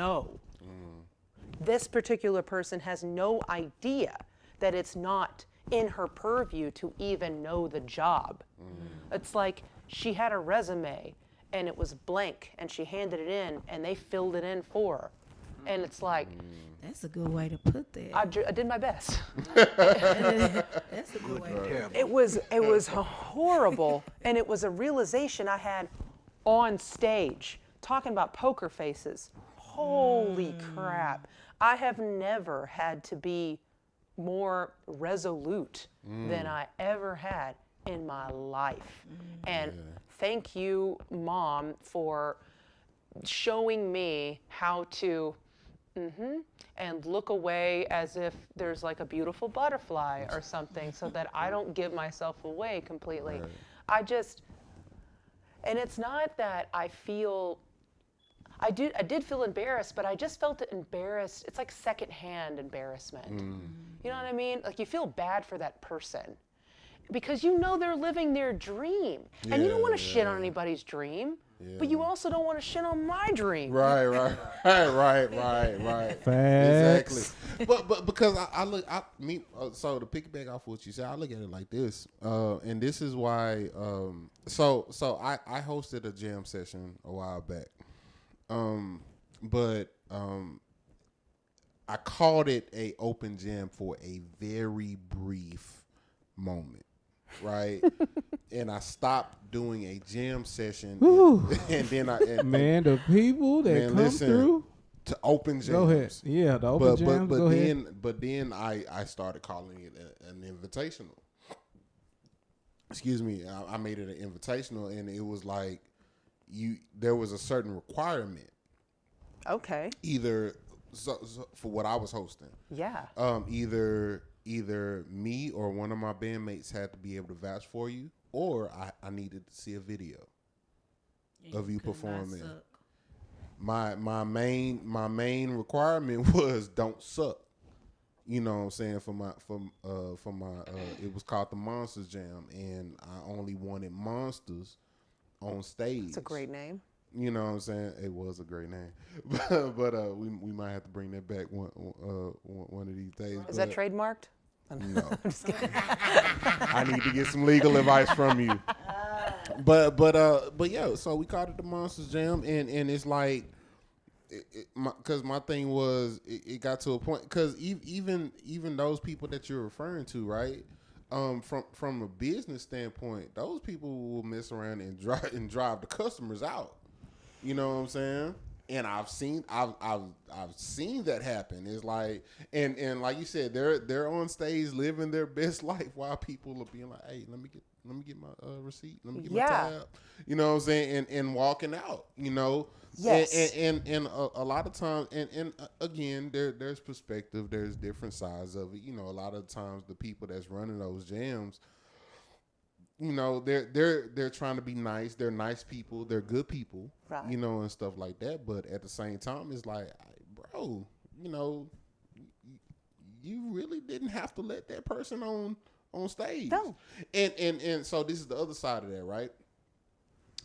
know. This particular person has no idea that it's not in her purview to even know the job. It's like she had a resume and it was blank and she handed it in and they filled it in for her. And it's like, that's a good way to put that. I did my best. That's a good way to put that. It was horrible, and it was a realization I had on stage, talking about poker faces. Holy crap. I have never had to be more resolute than I ever had in my life. And thank you, Mom, for showing me how to and look away as if there's like a beautiful butterfly or something, so that I don't give myself away completely. Right. And it's not that I did feel embarrassed, but I just felt embarrassed. It's like secondhand embarrassment. You know what I mean? Like, you feel bad for that person because you know they're living their dream, and you don't want to shit on anybody's dream. Yeah. But you also don't want to shit on my dream. Right. Facts. Exactly. But because so to piggyback off what you said, I look at it like this, and this is why. So I hosted a jam session a while back, but I called it a open jam for a very brief moment, right? And I stopped doing a jam session, and then the people that come through to open jams. Go ahead, yeah, the open jams. But then I started calling it an invitational. Excuse me, I made it an invitational, and it was like there was a certain requirement. Okay. Either for what I was hosting. Yeah. Either me or one of my bandmates had to be able to vouch for you, or I needed to see a video of you performing. My main requirement was don't suck. You know what I'm saying? For my it was called the Monsters Jam, and I only wanted monsters on stage. It's a great name. You know what I'm saying? It was a great name, but we might have to bring that back one of these days. Is that trademarked? No. I need to get some legal advice from you. But yeah. So we called it the Monsters Jam, and it's like, because my thing was it got to a point, because even those people that you're referring to, right? From a business standpoint, those people will mess around and drive the customers out. You know what I'm saying? And I've seen that happen. It's like, and like you said, they're on stage living their best life while people are being like, hey, let me get my receipt, let me get my tab. You know what I'm saying? And walking out. You know. Yes. And a lot of times, and again, there's perspective. There's different sides of it. You know, a lot of times the people that's running those jams, you know, they're trying to be nice. They're nice people. They're good people. Right. You know, and stuff like that. But at the same time, it's like, bro, you know, you really didn't have to let that person on stage. No. And so this is the other side of that, right?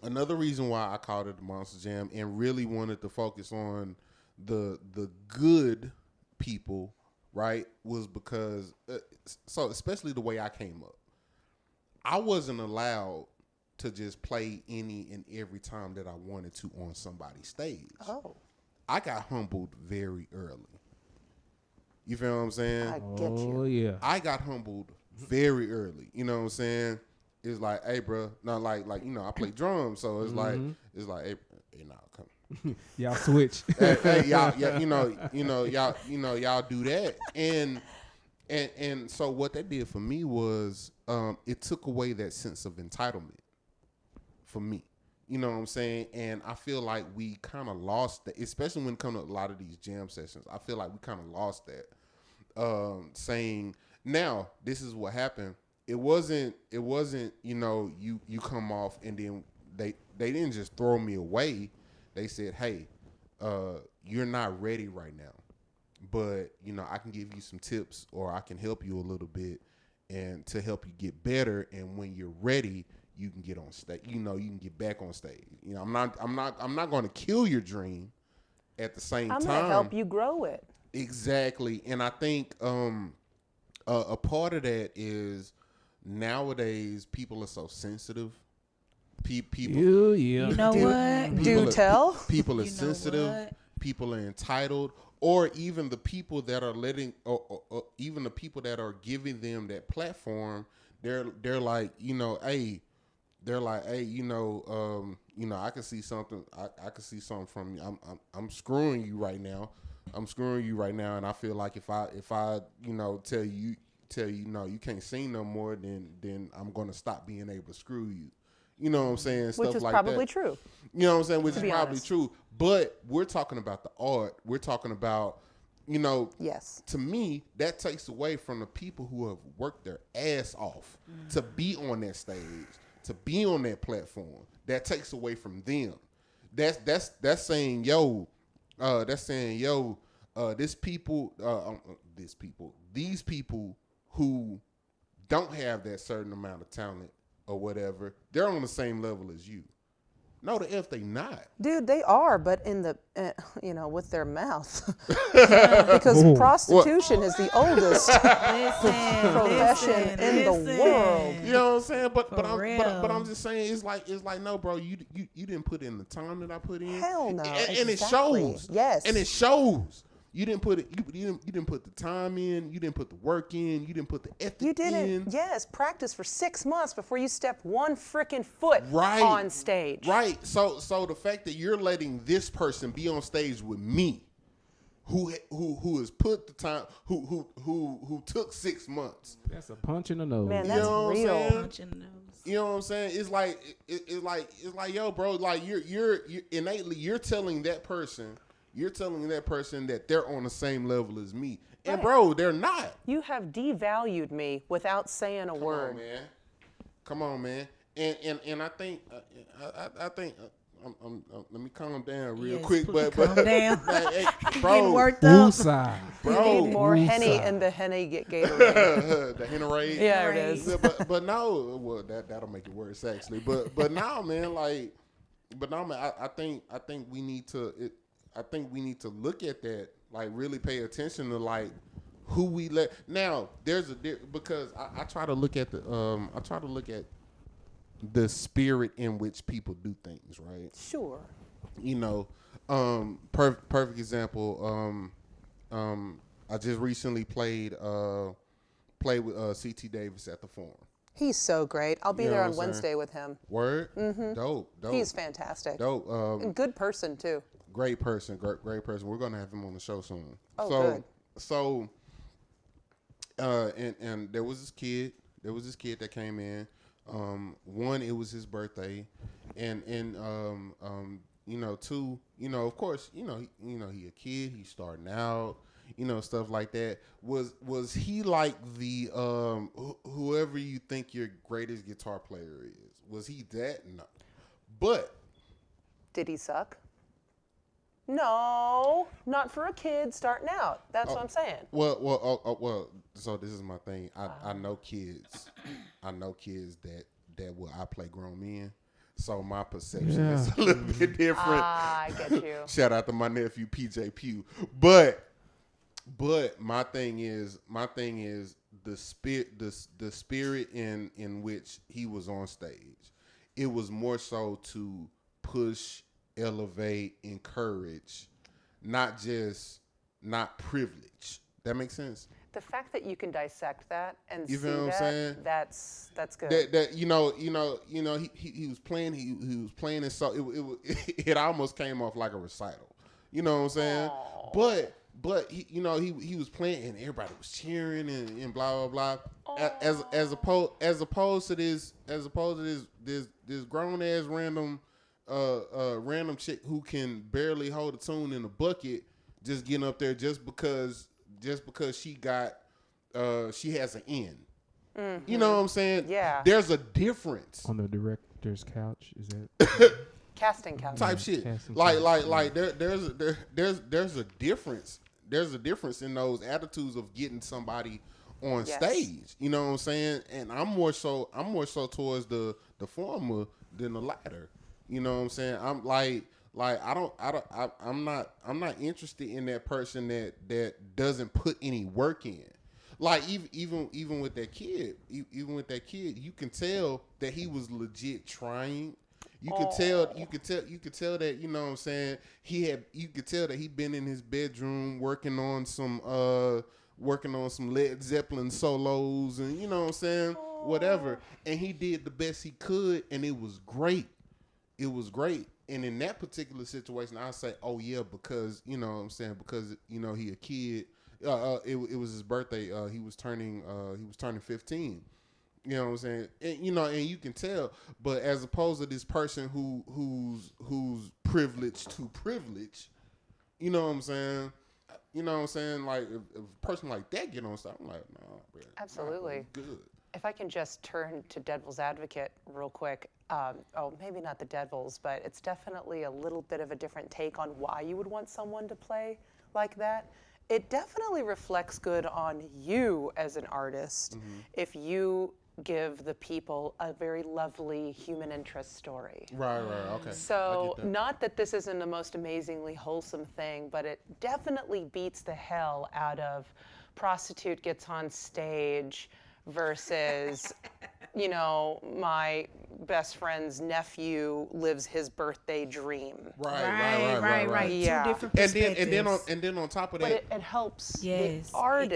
Another reason why I called it the Monster Jam and really wanted to focus on the good people, right, was because, so especially the way I came up, I wasn't allowed to just play any and every time that I wanted to on somebody's stage. Oh. I got humbled very early. You feel what I'm saying? I get you. Oh, yeah. I got humbled very early. You know what I'm saying? It's like, hey, bro, not like you know, I play drums, so it's like, hey, nah, come. Y'all switch. hey, y'all, yeah, y'all do that, and so what that did for me was, it took away that sense of entitlement for me. You know what I'm saying? And I feel like we kind of lost that, especially when it comes to a lot of these jam sessions. I feel like we kind of lost that, saying, now this is what happened. It wasn't, you know, you come off and then they didn't just throw me away. They said, hey, you're not ready right now, but, you know, I can give you some tips, or I can help you a little bit and to help you get better. And when you're ready, you can get on stage, you know, you can get back on stage. You know, I'm not going to kill your dream at the same I'm time, gonna help you grow it. Exactly. And I think a part of that is nowadays people are so sensitive. People, You know what? People are You know sensitive. what? People are entitled, or even the people that are letting, or even the people that are giving them that platform. They're like, hey, I can see something. I can see something from you. I'm screwing you right now. I'm screwing you right now, and I feel like if I tell you no, you can't sing no more, then I'm gonna stop being able to screw you. You know what I'm saying? Which Stuff is like probably that. true. You know what I'm saying? Which is probably honest. true. But we're talking about the art. We're talking about, Yes. to me, that takes away from the people who have worked their ass off to be on that stage, to be on that platform. That takes away from them. That's saying, these people who don't have that certain amount of talent or whatever, they're on the same level as you. No, the F they not. Dude, they are, but in the, with their mouth. Because prostitution is the oldest profession in the world. You know what I'm saying? But I'm real. just saying, it's like no, bro, you didn't put in the time that I put in. Hell no. And it Exactly. shows. Yes. And it shows. You didn't put it. You didn't put the time in. You didn't put the work in. You didn't put the ethic in. You didn't, yes, practice for 6 months before you step one freaking foot Right. on stage. Right. So the fact that you're letting this person be on stage with me, who has put the time, who took 6 months. That's a punch in the nose. Man, You that's know what I'm real. saying? Punch in the nose. You know what I'm saying? It's like, yo, bro, like you're innately you're telling that person that they're on the same level as me. And Right. bro, they're not. You have devalued me without saying a word. Come on, man. And I think let me calm down real Yes, quick, but calm down. hey, Getting bro, worked up. Woosah. You bro, need more Henny woosah. in the Henny get Gatorade. the Hennerade. Yeah, it Right. is. Yeah, but no, well that'll make it worse actually. But now, man, I think we need to. I think we need to look at that, like really pay attention to like who we let. Now because I try to look at the spirit in which people do things, right? Sure. Perfect example. I just recently played with C.T. Davis at the Forum. He's so great. I'll be You know there what on I'm saying? Wednesday with him. Word, dope. He's fantastic. Dope. And good person, too. Great person. We're gonna have him on the show soon. Oh, good. So, and there was this kid. That came in. One, it was his birthday, and two, of course, he a kid. He's starting out. Stuff like that. Was he like the whoever you think your greatest guitar player is? Was he that? No. But Did he suck? No, not for a kid starting out. That's what I'm saying. Well. So this is my thing. I know kids. I know kids that will I play grown men. So my perception is a little bit different. I get you. Shout out to my nephew PJ Pugh. But my thing is the spirit in which he was on stage. It was more so to push, elevate, encourage, not privilege. That makes sense? The fact that you can dissect that and You see feel what I'm that, saying? that's good. That he was playing and so it almost came off like a recital. You know what I'm saying? Aww. But he was playing and everybody was cheering and blah blah blah. As opposed to this grown ass random chick who can barely hold a tune in a bucket, just getting up there just because she got she has an end. Mm-hmm. You know what I'm saying? Yeah. There's a difference. On the director's couch, is that Casting couch. Type shit. Casting Like there's a difference. There's a difference in those attitudes of getting somebody on stage. You know what I'm saying? And I'm more so towards the former than the latter. You know what I'm saying? I'm like Like I'm not interested in that person that doesn't put any work in. Like even with that kid, you can tell that he was legit trying. You could tell that, you know what I'm saying, you could tell that he'd been in his bedroom working on some Led Zeppelin solos and, you know what I'm saying, whatever. And he did the best he could, and it was great. It was great. And in that particular situation, I say, oh yeah, because, you know what I'm saying, because, you know, he a kid. It was his birthday. He was turning 15. You know what I'm saying? And, you know, and you can tell. But as opposed to this person who's privileged to privilege, you know what I'm saying? You know what I'm saying? Like if a person like that get on stuff, I'm like, no, bro, Absolutely. good. If I can just turn to devil's advocate real quick, maybe not the devil's, but it's definitely a little bit of a different take on why you would want someone to play like that. It definitely reflects good on you as an artist if you give the people a very lovely human interest story. Right, okay. So, not that this isn't the most amazingly wholesome thing, but it definitely beats the hell out of prostitute gets on stage versus, you know, my best friend's nephew lives his birthday dream. Right. Yeah. Two different And perspectives. then on top of But that, it helps Yes. the artist.